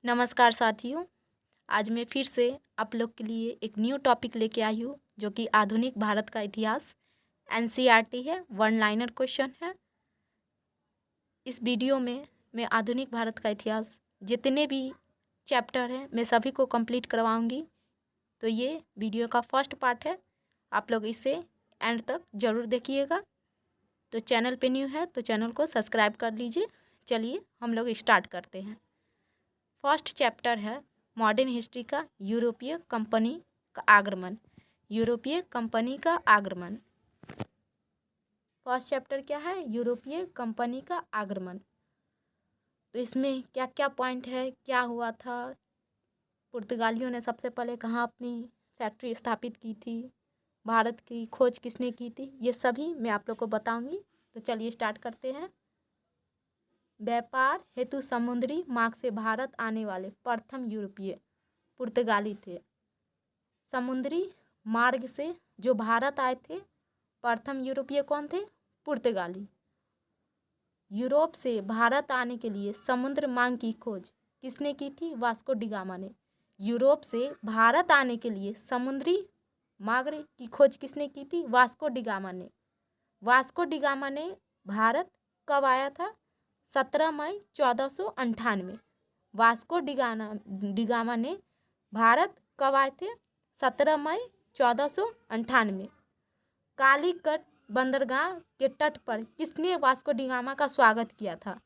नमस्कार साथियों। आज मैं फिर से आप लोग के लिए एक न्यू टॉपिक लेके आई हूँ जो कि आधुनिक भारत का इतिहास एनसीईआरटी है, वन लाइनर क्वेश्चन है। इस वीडियो में मैं आधुनिक भारत का इतिहास जितने भी चैप्टर हैं मैं सभी को कंप्लीट करवाऊंगी। तो ये वीडियो का फर्स्ट पार्ट है, आप लोग इसे एंड तक ज़रूर देखिएगा। तो चैनल पे न्यू है तो चैनल को सब्सक्राइब कर लीजिए। चलिए हम लोग स्टार्ट करते हैं। फर्स्ट चैप्टर है मॉडर्न हिस्ट्री का यूरोपीय कंपनी का आगमन। यूरोपीय कंपनी का आगमन। फर्स्ट चैप्टर क्या है? यूरोपीय कंपनी का आगमन। तो इसमें क्या क्या पॉइंट है, क्या हुआ था, पुर्तगालियों ने सबसे पहले कहाँ अपनी फैक्ट्री स्थापित की थी, भारत की खोज किसने की थी, ये सभी मैं आप लोग को बताऊंगी। तो चलिए स्टार्ट करते हैं। व्यापार हेतु समुद्री मार्ग से भारत आने वाले प्रथम यूरोपीय पुर्तगाली थे। समुद्री मार्ग से जो भारत आए थे प्रथम यूरोपीय कौन थे? पुर्तगाली। यूरोप से भारत आने के लिए समुद्र मार्ग की खोज किसने की थी? वास्को डी गामा ने। यूरोप से भारत आने के लिए समुद्री मार्ग की खोज किसने की थी? वास्को डी गामा ने। वास्को डी गामा ने भारत कब आया था? 17 मई 1498। वास्को डी गामा ने भारत कब आए थे? 17 मई 1498। कालीकट बंदरगाह के तट पर किसने वास्को डी गामा का स्वागत किया था?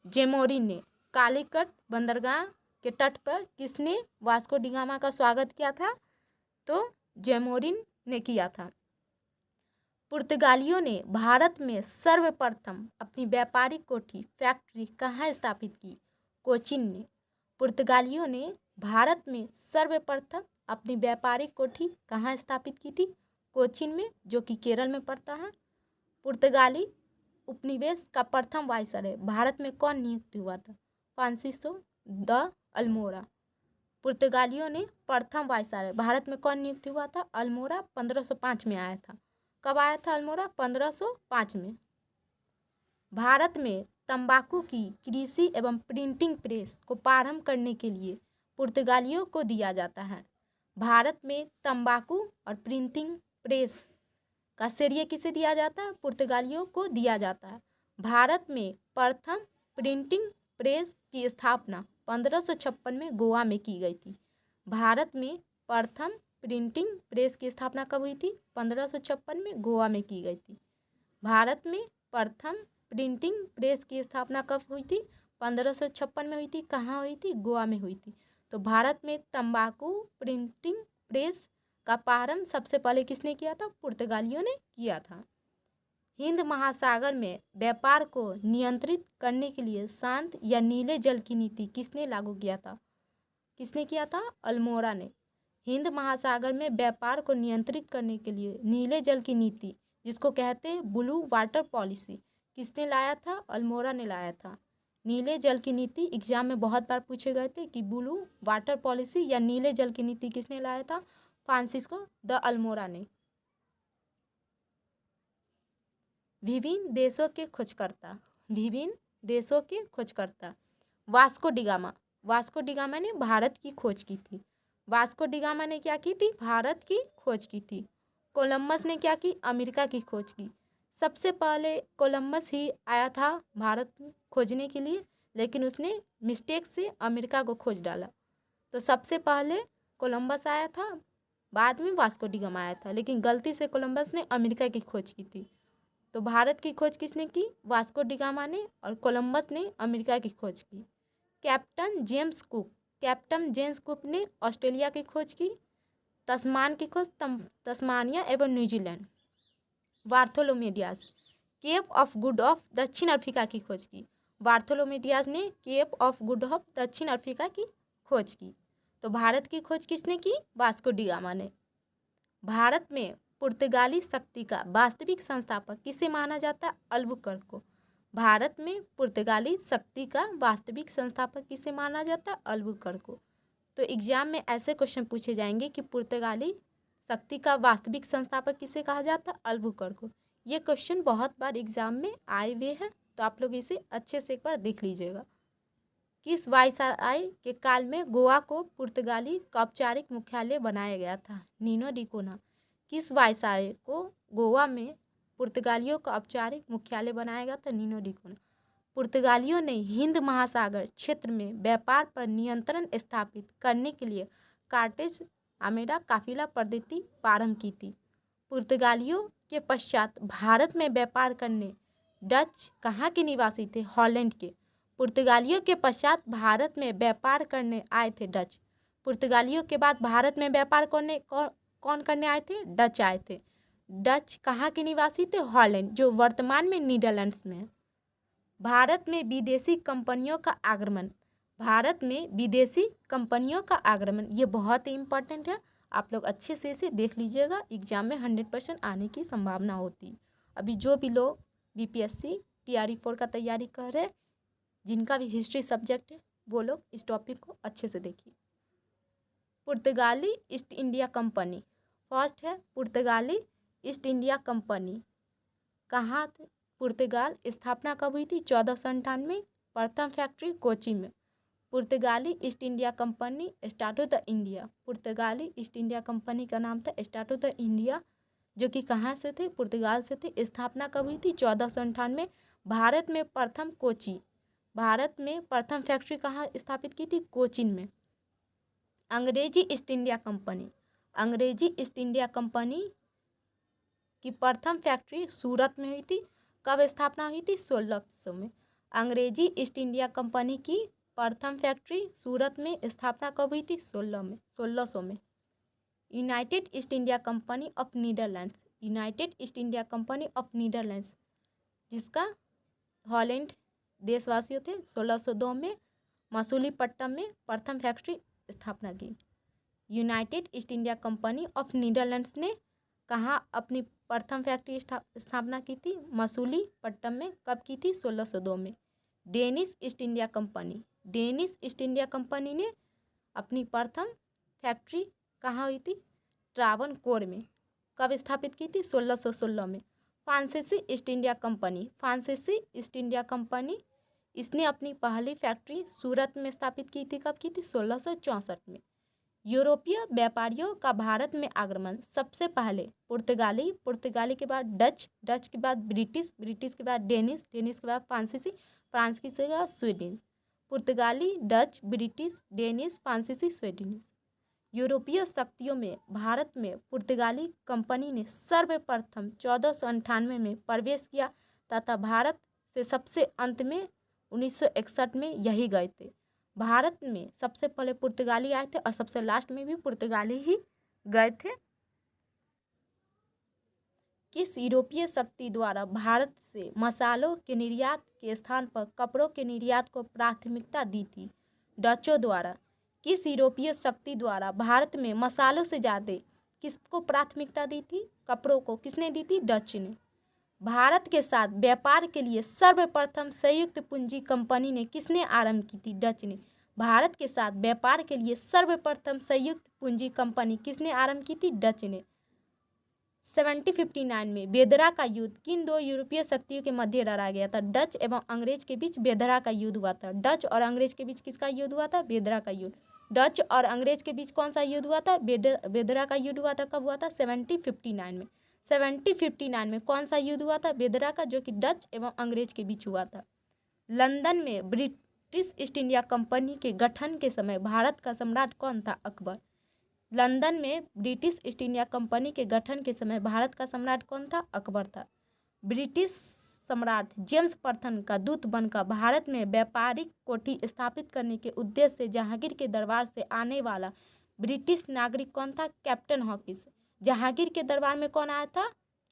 जेमोरिन ने। कालीकट बंदरगाह के तट पर किसने वास्को डी गामा का स्वागत किया था? तो जेमोरिन ने किया था। पुर्तगालियों ने भारत में सर्वप्रथम अपनी व्यापारिक कोठी फैक्ट्री कहाँ स्थापित की? कोचीन ने। पुर्तगालियों ने भारत में सर्वप्रथम अपनी व्यापारिक कोठी कहाँ स्थापित की थी? कोचीन में, जो कि केरल में पड़ता है। पुर्तगाली उपनिवेश का प्रथम वायसराय भारत में कौन नियुक्त हुआ था? Francisco de Almora. पुर्तगालियों ने प्रथम वायसराय भारत में कौन नियुक्त हुआ था? अल्मोड़ा 1505 में आया था। कब आया था अल्मोड़ा? 1505 में। भारत में तंबाकू की कृषि एवं प्रिंटिंग प्रेस को प्रारंभ करने के लिए पुर्तगालियों को दिया जाता है। भारत में तंबाकू और प्रिंटिंग प्रेस का श्रेय किसे दिया जाता है? पुर्तगालियों को दिया जाता है। भारत में प्रथम प्रिंटिंग प्रेस की स्थापना 1556 में गोवा में की गई थी। भारत में प्रथम प्रिंटिंग प्रेस की स्थापना कब हुई थी? 1556 में गोवा में की गई थी। भारत में प्रथम प्रिंटिंग प्रेस की स्थापना कब हुई थी? 1556 में हुई थी। कहाँ हुई थी? गोवा में हुई थी। तो भारत में तंबाकू प्रिंटिंग प्रेस का प्रारंभ सबसे पहले किसने किया था? पुर्तगालियों ने किया था। हिंद महासागर में व्यापार को नियंत्रित करने के लिए शांत या नीले जल की नीति किसने लागू किया था? किसने किया था? अल्मोड़ा ने। हिंद महासागर में व्यापार को नियंत्रित करने के लिए नीले जल की नीति, जिसको कहते हैं ब्लू वाटर पॉलिसी, किसने लाया था? अल्मोड़ा ने लाया था। नीले जल की नीति एग्जाम में बहुत बार पूछे गए थे कि ब्लू वाटर पॉलिसी या नीले जल की नीति किसने लाया था? फ्रांसिस्को द अल्मोड़ा ने। विभिन्न देशों के खोजकर्ता। विभिन्न देशों के खोजकर्ता। Vasco D gamma. Vasco D gamma ने भारत की खोज की थी। वास्को डी गामा ने क्या की थी? भारत की खोज की थी। कोलंबस ने क्या की? अमेरिका की खोज की। सबसे पहले कोलंबस ही आया था भारत खोजने के लिए, लेकिन उसने मिस्टेक से अमेरिका को खोज डाला। तो सबसे पहले कोलंबस आया था, बाद में वास्को डी गामा आया था, लेकिन गलती से कोलंबस ने अमेरिका की खोज की थी। तो भारत की खोज किसने की? वास्को डी गामा ने, और कोलंबस ने अमेरिका की खोज की। Captain James Cook. Captain James Cook ने ऑस्ट्रेलिया की खोज की। तस्मान की खोज तस्मानिया एवं New Zealand. Bartholomew Dias Cape of Good of दक्षिण अफ्रीका की खोज की। बार्थोलोमेडियास ने केप ऑफ गुड ऑफ दक्षिण अफ्रीका की खोज की। तो भारत की खोज किसने की? वास्को डी गामा ने। भारत में पुर्तगाली शक्ति का वास्तविक संस्थापक किसे माना जाता है? अल्बुकर्क को। भारत में पुर्तगाली शक्ति का वास्तविक संस्थापक किसे माना जाता है? अल्बुकर्क को। तो एग्जाम में ऐसे क्वेश्चन पूछे जाएंगे कि पुर्तगाली शक्ति का वास्तविक संस्थापक किसे कहा जाता है? अल्बुकर्क को। ये क्वेश्चन बहुत बार एग्जाम में आए हुए हैं, तो आप लोग इसे अच्छे से एक बार देख लीजिएगा। किस वायसराय के काल में गोवा को पुर्तगाली का औपचारिक मुख्यालय बनाया गया था? नीनो डी कोना। किस वायसराय को गोवा में पुर्तगालियों का औपचारिक मुख्यालय बनाया गया था? नीनो डी कोना। पुर्तगालियों ने हिंद महासागर क्षेत्र में व्यापार पर नियंत्रण स्थापित करने के लिए कार्टेज आमेडा काफिला पद्धति प्रारंभ की थी। पुर्तगालियों के पश्चात भारत में व्यापार करने डच कहाँ के निवासी थे? हॉलैंड के। पुर्तगालियों के पश्चात भारत में व्यापार करने आए थे डच। पुर्तगालियों के बाद भारत में व्यापार करने कौन करने आए थे? डच आए थे। डच कहाँ के निवासी थे? हॉलैंड, जो वर्तमान में नीदरलैंड्स में है। भारत में विदेशी कंपनियों का आगमन। भारत में विदेशी कंपनियों का आगमन ये बहुत ही इम्पोर्टेंट है, आप लोग अच्छे से इसे देख लीजिएगा, एग्जाम में 100% आने की संभावना होती। अभी जो भी लोग बीपीएससी टीआरई 4 का तैयारी कर रहे हैं, जिनका भी हिस्ट्री सब्जेक्ट है, वो लोग इस टॉपिक को अच्छे से देखिए। पुर्तगाली ईस्ट इंडिया कंपनी, फर्स्ट है पुर्तगाली ईस्ट इंडिया कंपनी। कहाँ थे? पुर्तगाल। स्थापना कब हुई थी? 1498। प्रथम फैक्ट्री कोची में। पुर्तगाली east India company start the India. पुर्तगाली ईस्ट इंडिया कंपनी का नाम था स्टार्ट द इंडिया, जो कि कहाँ से थे? पुर्तगाल से थे। स्थापना कब हुई थी? 1498। भारत में प्रथम कोची, भारत में प्रथम फैक्ट्री कहाँ स्थापित की थी? कोचीन में। अंग्रेजी ईस्ट इंडिया कंपनी, अंग्रेजी ईस्ट इंडिया कंपनी की प्रथम फैक्ट्री सूरत में हुई थी। कब स्थापना हुई थी? 1600 में। अंग्रेजी ईस्ट इंडिया कंपनी की प्रथम फैक्ट्री सूरत में स्थापना कब हुई थी? 1600 में। United east India company of Netherlands, United east India company of Netherlands, जिसका हॉलैंड देशवासियों थे, 1602 में मसूलीपट्टनम में प्रथम फैक्ट्री स्थापना की। United east India company of Netherlands ने कहाँ अपनी प्रथम फैक्ट्री स्थापना की थी? मसूलीपट्टनम में। कब की थी? 1602 में। Danish east India company, Danish east India company ने अपनी प्रथम फैक्ट्री कहाँ हुई थी? ट्रावनकोर में। कब स्थापित की थी? 1616 में। फ्रांसीसी ईस्ट इंडिया कंपनी, फ्रांसीसी ईस्ट इंडिया कंपनी, इसने अपनी पहली फैक्ट्री सूरत में स्थापित की थी। कब की थी? 1664 में। यूरोपीय व्यापारियों का भारत में आगमन। सबसे पहले पुर्तगाली, पुर्तगाली के बाद डच, डच के बाद ब्रिटिश, ब्रिटिश के बाद डेनिश, डेनिश के बाद फ्रांसीसी, फ्रांसीसी के बाद स्वीडन। पुर्तगाली, डच, ब्रिटिश, डेनिश, फ्रांसीसी, स्वीडन। यूरोपीय शक्तियों में भारत में पुर्तगाली कंपनी ने सर्वप्रथम 1498 में प्रवेश किया तथा भारत से सबसे अंत में 1961 में यही गए थे। भारत में सबसे पहले पुर्तगाली आए थे और सबसे लास्ट में भी पुर्तगाली ही गए थे। किस यूरोपीय शक्ति द्वारा भारत से मसालों के निर्यात के स्थान पर कपड़ों के निर्यात को प्राथमिकता दी थी? डचों द्वारा। किस यूरोपीय शक्ति द्वारा भारत में मसालों से ज़्यादा किसको प्राथमिकता दी थी? कपड़ों को। किसने दी थी? डच ने। भारत के साथ व्यापार के लिए सर्वप्रथम संयुक्त पूंजी कंपनी ने किसने आरंभ की थी? डच ने। भारत के साथ व्यापार के लिए सर्वप्रथम संयुक्त पूंजी कंपनी किसने आरंभ की थी? डच ने। 1759 में बेदरा का युद्ध किन दो यूरोपीय शक्तियों के मध्य लड़ा गया था? डच एवं अंग्रेज के बीच बेदरा का युद्ध हुआ था। डच और अंग्रेज के बीच किसका युद्ध हुआ था? बेदरा का युद्ध। डच और अंग्रेज के बीच कौन सा युद्ध हुआ था? बेदरा का युद्ध हुआ था। कब हुआ था? 1759 में। 1759 में कौन सा युद्ध हुआ था? बेदरा का, जो कि डच एवं अंग्रेज के बीच हुआ था। लंदन में ब्रिटिश ईस्ट इंडिया कंपनी के गठन के समय भारत का सम्राट कौन था? अकबर। लंदन में ब्रिटिश ईस्ट इंडिया कंपनी के गठन के समय भारत का सम्राट कौन था? अकबर था। ब्रिटिश सम्राट जेम्स प्रथम का दूत बनकर भारत में व्यापारिक कोठी स्थापित करने के उद्देश्य से जहांगीर के दरबार से आने वाला ब्रिटिश नागरिक कौन था? Captain Hawkins. जहांगीर के दरबार में कौन आया था?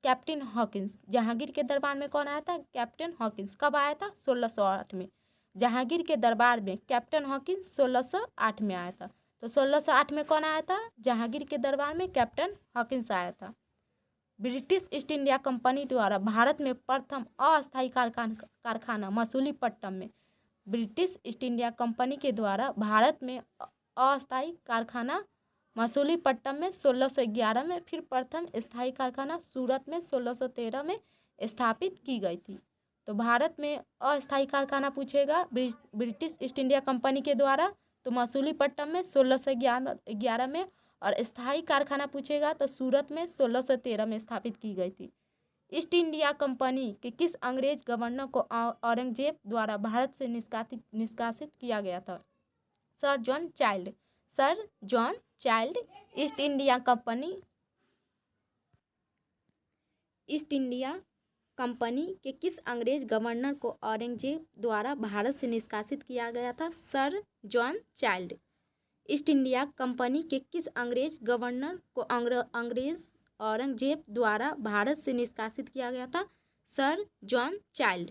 Captain Hawkins. जहांगीर के दरबार में कौन आया था? Captain Hawkins. कब आया था? 1608 में। जहांगीर के दरबार में कैप्टन हॉकिंस 1608 में आया था। तो 1608 में कौन आया था? जहांगीर के दरबार में कैप्टन हॉकिंस आया था। ब्रिटिश ईस्ट इंडिया कंपनी द्वारा भारत में प्रथम अस्थायी कारखाना मसूलीपट्टनम में। ब्रिटिश ईस्ट इंडिया कंपनी के द्वारा भारत में अस्थायी कारखाना मसूलीपट्टनम में 1611 में, फिर प्रथम स्थायी कारखाना सूरत में 1613 में स्थापित की गई थी। तो भारत में अस्थायी कारखाना पूछेगा ब्रिटिश ईस्ट इंडिया कंपनी के द्वारा, तो मसूलीपट्टनम में 1611 में। और स्थायी कारखाना पूछेगा तो सूरत में 1613 में स्थापित की गई थी। ईस्ट इंडिया कंपनी के किस अंग्रेज गवर्नर को औरंगजेब द्वारा भारत से निष्कासित किया गया था? Sir John child. Sir John child. East India company के किस अंग्रेज गवर्नर को औरंगजेब द्वारा भारत से निष्कासित किया गया था? Sir John child. East India company के किस अंग्रेज गवर्नर को अंग्रेज औरंगजेब द्वारा भारत से निष्कासित किया गया था? Sir John child.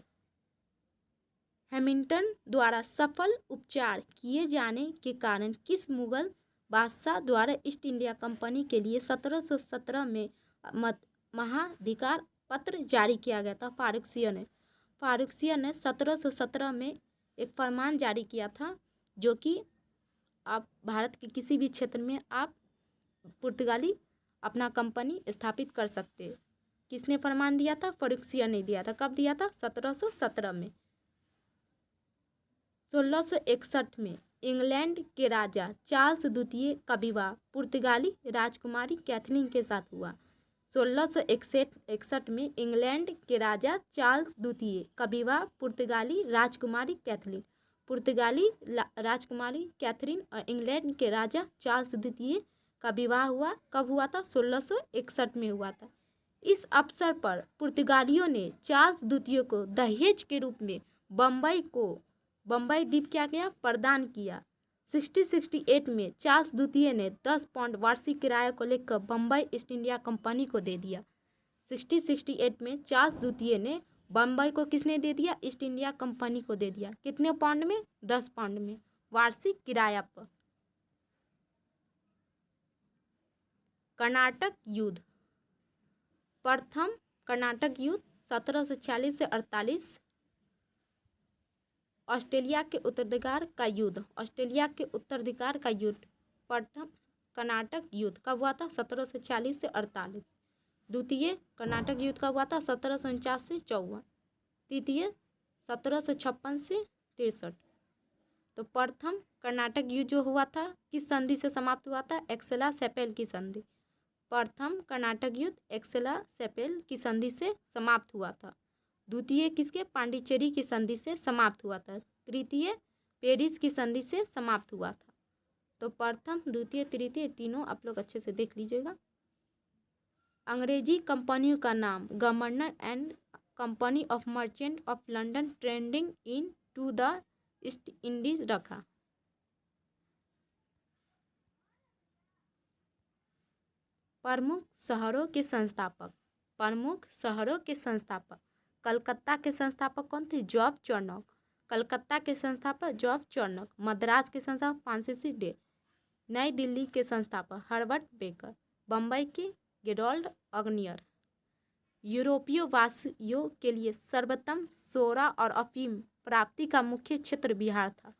हैमिल्टन द्वारा सफल उपचार किए जाने के कारण किस मुगल बादशाह द्वारा ईस्ट इंडिया कंपनी के लिए 1717 में महाधिकार पत्र जारी किया गया था? फारुखसिया ने 1717 में एक फरमान जारी किया था, जो कि आप भारत के किसी भी क्षेत्र में आप पुर्तगाली अपना कंपनी स्थापित कर सकते। किसने फरमान दिया था? फारुखसिया ने दिया था। कब दिया था? 1717 में। 1661 में इंग्लैंड के राजा चार्ल्स द्वितीय का विवाह पुर्तगाली राजकुमारी कैथरीन के साथ हुआ। 1661 में इंग्लैंड के राजा चार्ल्स द्वितीय का विवाह पुर्तगाली राजकुमारी कैथरीन और इंग्लैंड के राजा चार्ल्स द्वितीय का विवाह हुआ। कब हुआ था? 1661 में हुआ था। इस अवसर पर पुर्तगालियों ने चार्ल्स द्वितीय को दहेज के रूप में बम्बई द्वीप क्या किया? प्रदान किया। 1668 में चार्ल्स द्वितीय ने 10 पाउंड वार्षिक किराया को लेकर बम्बई ईस्ट इंडिया कंपनी को दे दिया। 1668 में चार्ल्स द्वितीय ने बम्बई को किसने दे दिया? ईस्ट इंडिया कंपनी को दे दिया। कितने पाउंड में? 10 पाउंड में वार्षिक किराया पर। कर्नाटक युद्ध। प्रथम कर्नाटक युद्ध 1746 से 48। ऑस्ट्रेलिया के उत्तराधिकार का युद्ध। प्रथम कर्नाटक युद्ध कब हुआ था? 1746 से 48। द्वितीय कर्नाटक युद्ध कब हुआ था? 1749 से 54। तृतीय 1756 से 63। तो प्रथम कर्नाटक युद्ध जो हुआ था किस संधि से समाप्त हुआ था? एक्सेला सेपेल की संधि। प्रथम कर्नाटक युद्ध एक्सेला सेपेल की संधि से समाप्त हुआ था। द्वितीय किसके? पांडिचेरी की संधि से समाप्त हुआ था। तृतीय पेरिस की संधि से समाप्त हुआ था। तो प्रथम, द्वितीय, तृतीय तीनों आप लोग अच्छे से देख लीजिएगा। अंग्रेजी कंपनियों का नाम governor and company of merchant of London trading into the East Indies रखा। प्रमुख शहरों के संस्थापक। कलकत्ता के संस्थापक कौन थे? Job Charnock. कलकत्ता के संस्थापक जॉब चार्नोक। मद्रास के संस्थापक फ्रांसिस डे। नई दिल्ली के संस्थापक हर्बर्ट बेकर। बम्बई के गेरोल्ड ऑगनियर। यूरोपीय वासियों के लिए सर्वोत्तम सोरा और अफीम प्राप्ति का मुख्य क्षेत्र बिहार था।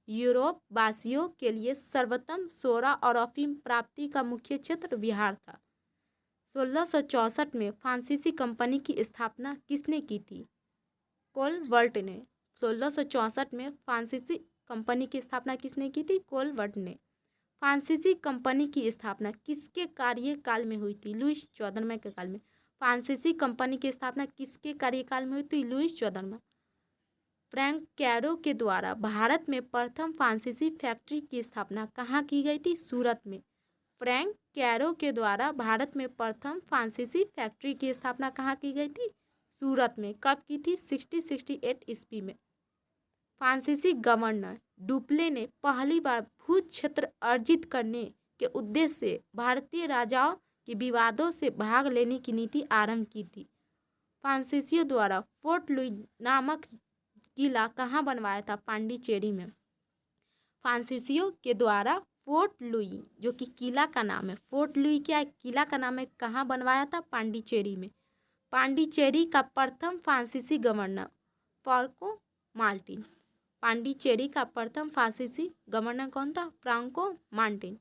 यूरोप वासियों के लिए सर्वोत्तम सोरा और अफीम प्राप्ति का मुख्य क्षेत्र बिहार था। 1664 में फ्रांसीसी कंपनी की स्थापना किसने की थी? कोलवर्ट ने। 1664 में फ्रांसीसी कंपनी की स्थापना किसने की थी? कोलवर्ट ने। फ्रांसीसी कंपनी की स्थापना किसके कार्यकाल में हुई थी? लुईस 14वां के काल में। फ्रांसीसी कंपनी की स्थापना किसके कार्यकाल में हुई थी? लुईस 14वां। फ्रैंक कैरो के द्वारा भारत में प्रथम फ्रांसीसी फैक्ट्री की स्थापना कहाँ की गई थी? सूरत में। फ्रैंक कैरो के द्वारा भारत में प्रथम फ्रांसीसी फैक्ट्री की स्थापना कहाँ की गई थी? सूरत में। कब की थी? 1668 ईस्वी में। फ्रांसीसी गवर्नर डुप्ले ने पहली बार भू क्षेत्र अर्जित करने के उद्देश्य से भारतीय राजाओं के विवादों से भाग लेने की नीति आरंभ की थी। फ्रांसीसियों द्वारा फोर्ट लुई नामक किला कहाँ बनवाया था? पांडिचेरी में। फ्रांसीसियों के द्वारा फोर्ट लुई, जो कि किला का नाम है, फोर्ट लुई क्या है? किला का नाम है। कहाँ बनवाया था? पांडिचेरी में। पांडिचेरी का प्रथम फ्रांसीसी गवर्नर फ्रांको मार्टिन। पांडिचेरी का प्रथम फ्रांसीसी गवर्नर कौन था? Franco Martin.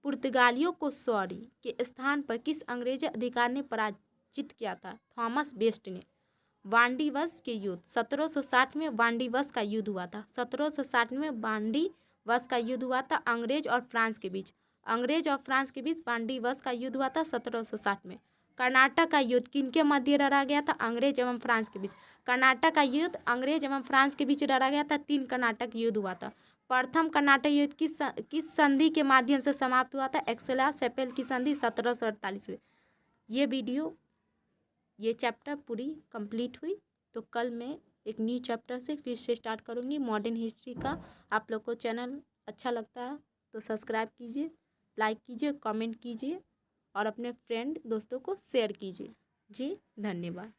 पुर्तगालियों को सॉरी के स्थान पर किस अंग्रेज अधिकारी ने पराजित किया था? थॉमस बेस्ट ने। वांडीवस के युद्ध, 1760 में वांडीवस का युद्ध हुआ था। 1760 में वांडीवस का युद्ध हुआ था अंग्रेज और फ्रांस के बीच। अंग्रेज और फ्रांस के बीच वांडीवस का युद्ध हुआ था 1760 में। कर्नाटक का युद्ध किनके मध्य लड़ा गया था? अंग्रेज एवं फ्रांस के बीच। कर्नाटक का युद्ध अंग्रेज एवं फ्रांस के बीच लड़ा गया था। 3 कर्नाटक युद्ध हुआ था। प्रथम कर्नाटक युद्ध किस संधि के माध्यम से समाप्त हुआ था? एक्सेला सेपेल की संधि 1748 में। ये चैप्टर पूरी कंप्लीट हुई। तो कल मैं एक न्यू चैप्टर से फिर से स्टार्ट करूँगी मॉडर्न हिस्ट्री का। आप लोग को चैनल अच्छा लगता है तो सब्सक्राइब कीजिए, लाइक कीजिए, कमेंट कीजिए और अपने फ्रेंड दोस्तों को शेयर कीजिए। जी धन्यवाद।